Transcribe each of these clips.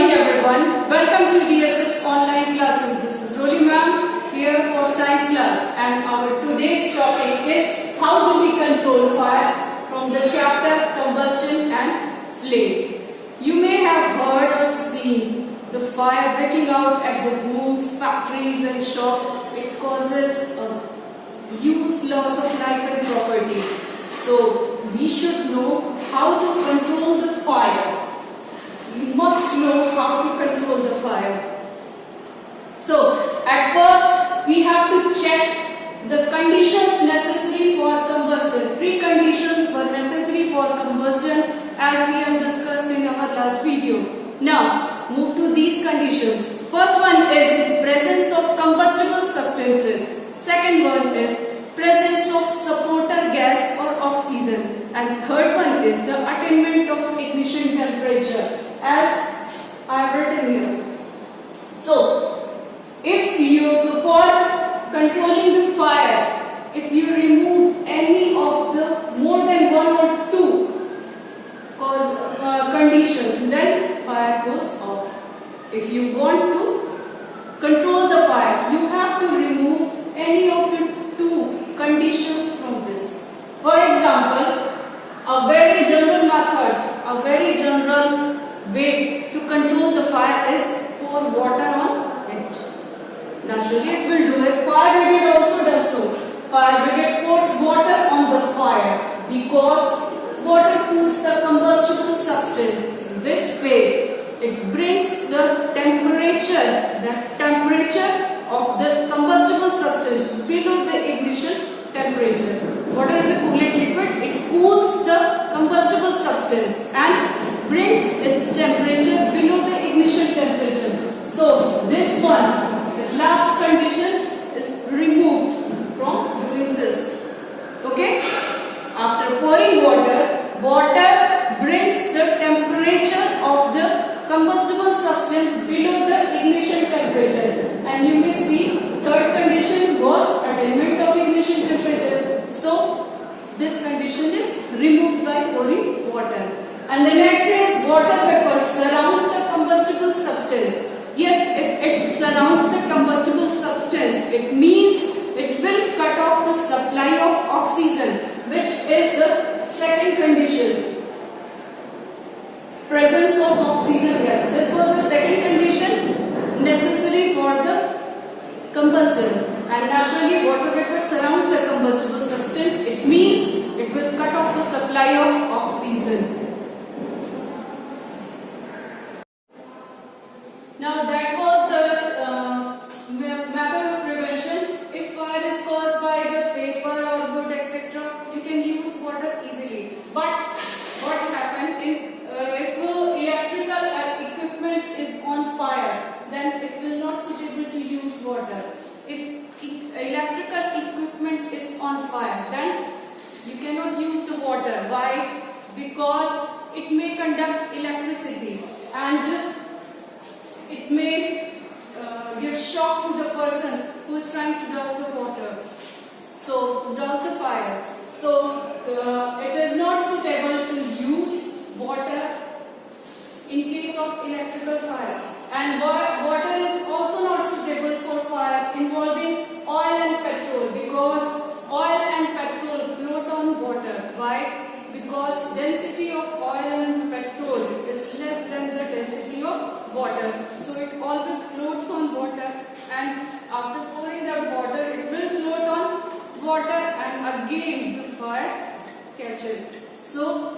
morning everyone. Welcome to DSS online classes. This is Roli ma'am here for science class, and our today's topic is how do we control fire from the chapter combustion and flame. You may have heard or seen the fire breaking out at the homes, factories and shops. It causes a huge loss of life and property. So we should know how to control the fire. We must know how to control the fire. So at first we have to check the conditions necessary for combustion. Three conditions were necessary for combustion as we have discussed in our last video. Now move to these conditions. First one is presence of combustible substances. Second one is presence of supporter gas or oxygen. And third one is the attainment of ignition temperature, as I have written here. So, if you, for controlling the fire, if you remove any of the more than one or two conditions, then fire goes off. If you want to control the fire, you have to remove any of the two conditions from this. For example, a very general method, a very general way to control the fire is pour water on it. Naturally it will do it. Fire brigade also does so. Fire brigade pours water on the fire because water cools the combustible substance. This way it brings the temperature of the combustible substance below the ignition temperature. Water is a coolant liquid. It cools the combustible substance and brings its temperature below the ignition temperature. So this one, the last condition, is removed from doing this. Okay? After pouring water brings the temperature of the combustible substance below the ignition temperature. And you may see third condition was attainment of ignition temperature. So this condition is removed by pouring water. And the next is water vapor surrounds the combustible substance. Yes, if it surrounds the combustible substance, it means it will cut off the supply of oxygen, which is the second condition. Presence of oxygen gas. This was the second condition necessary for the combustion. And naturally water vapor surrounds the combustible substance. It means it will cut off the supply of oxygen. Now that was the method of prevention. If fire is caused by the paper or wood etc., you can use water easily. But what happens if electrical equipment is on fire, then it will not suitable to use water. If electrical equipment is on fire, then you cannot use the water. Why? Because it may conduct electricity and it may give shock to the person who is trying to douse the water. So, douse the fire. So, it is not suitable to use water in case of electrical fire. And water is also not suitable for fire involving oil and petrol, because oil and petrol float on water. Why? Because density of oil and petrol is less than the density of water. So it always floats on water, and after pouring that water, it will float on water and again the fire catches. So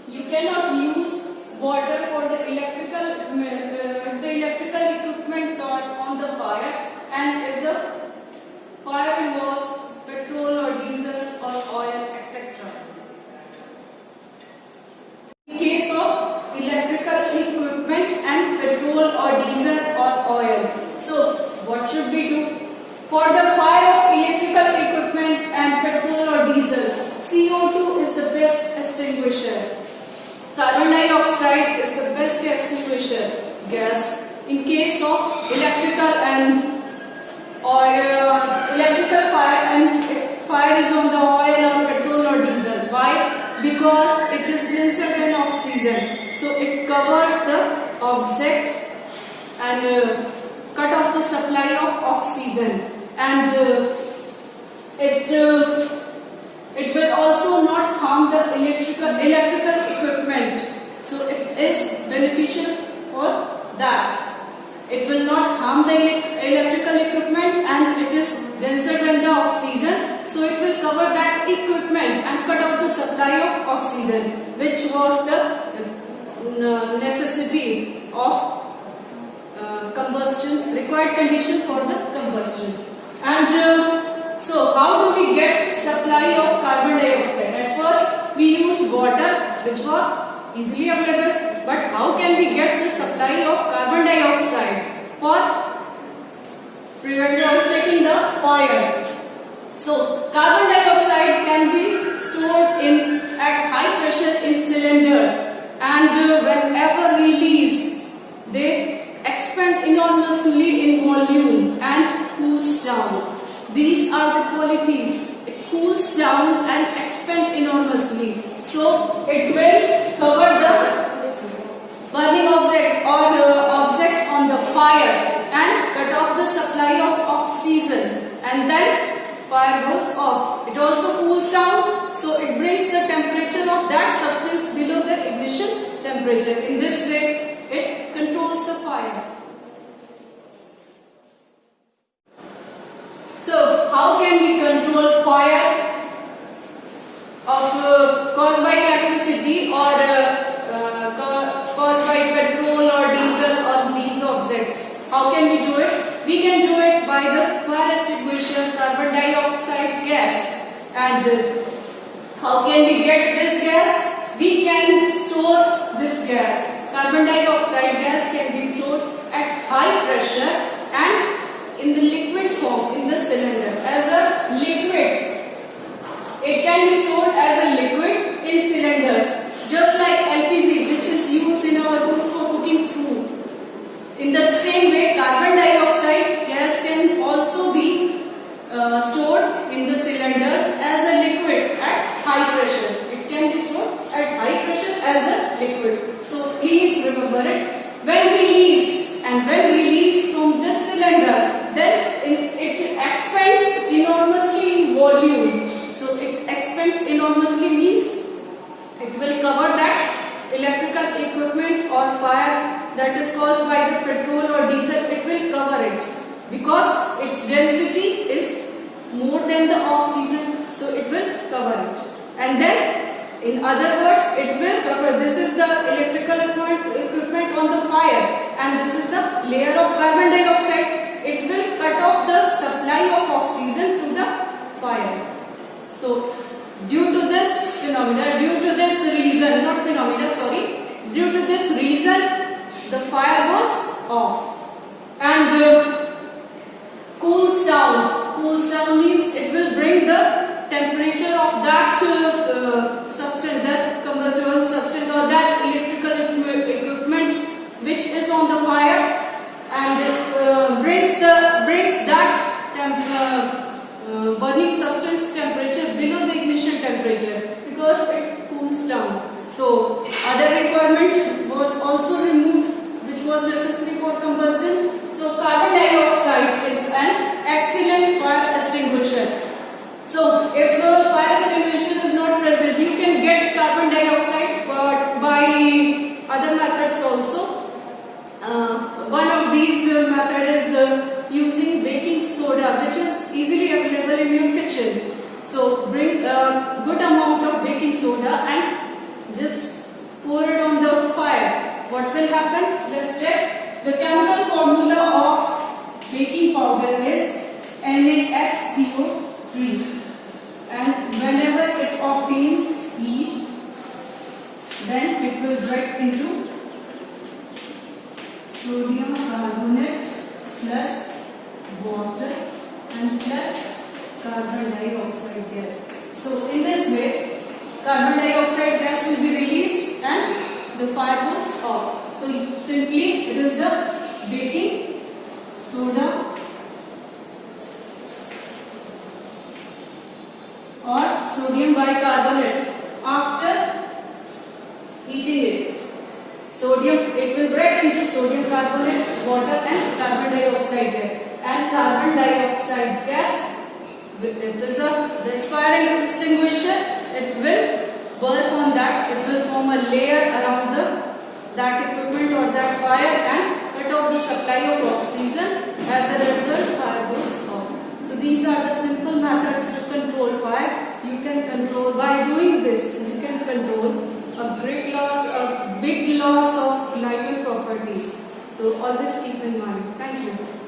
you cannot use water for the electrical equipments on the fire, and if the fire involves petrol or diesel or oil etc. In case of electrical equipment and petrol or diesel or oil, so what should we do? For the fire of electrical equipment and petrol or diesel, CO2 is the best extinguisher. Carbon dioxide is the best extinguisher gas. In case of electrical fire, and if fire is on the oil or petrol or diesel. Why? Because it is denser than oxygen, so it covers the object and cut off the supply of oxygen, and it will also not harm the electrical equipment. So it is beneficial for that. It will not harm the electrical equipment, and it is denser than the oxygen, so it will cover that equipment and cut off the supply of oxygen, which was the necessity of combustion, required condition for the combustion. And so how do we get supply of carbon dioxide? At first we used water, which were easily available. But how can we get the supply of carbon dioxide for preventing or checking the fire? So carbon dioxide can be stored at high pressure in cylinders, and whenever released, they expand enormously in volume and cools down. These are the qualities. It cools down and expands enormously. So it will cover the burning object or object on the fire and cut off the supply of oxygen, and then fire goes off. It also cools down, so it brings the temperature of that substance below the ignition temperature. In this way, it controls the fire. So how can we control fire caused by electricity or caused by petrol or diesel or these objects? How can we do it? We can do it by the fire extinguisher, carbon dioxide gas. And how can we get this gas? We can store this gas. Carbon dioxide gas can be stored at high pressure and in the liquid form in the cylinder as a liquid. It can be stored as a liquid in cylinders, just like LPG, which is used in our homes for cooking food. In the same way, carbon dioxide gas can also be stored in the cylinders as a liquid at high pressure. It can be stored at high pressure as a liquid. So please remember it. When released from this cylinder, then it expands enormously in volume. So it expands enormously means it will cover that electrical equipment or fire that is caused by the petrol or diesel. It will cover it because its density is more than the oxygen, so it will cover it. And then, in other words, it will cover. This is the electrical equipment on the fire, and this is the layer of carbon dioxide. It will cut off the supply of oxygen to the fire. So due to this reason, the fire was off. And cools down. Cools down means it will bring the temperature of that substance, that combustible substance or that electrical equipment which is on the fire, and brings that burning substance temperature below the ignition temperature because it cools down. So other requirement was also removed which was necessary for combustion. So carbon dioxide is an excellent fire extinguisher. So if the fire extinguisher is not present, you can get carbon dioxide but by other methods also. One of these method is using baking soda, which is easily available in your kitchen. So bring a good amount of baking soda and just pour it on the fire. What will happen? Let's check. The chemical formula of baking powder is NaHCO3, and whenever it obtains heat, then it will break into sodium carbonate plus water and plus carbon dioxide gas. So in this way, carbon dioxide gas will be released and the fire goes off. So simply it is the baking soda or sodium bicarbonate. After heating it, Sodium, it will break into sodium carbonate, water and carbon dioxide gas. And carbon dioxide gas, it is the firing extinguisher, it will work on that, it will form a layer around that equipment or that fire and cut off the supply of oxygen. As a result, fire goes off. So these are the simple methods to control fire. You can control, by doing this, you can control a big loss of life and properties. So always keep in mind. Thank you.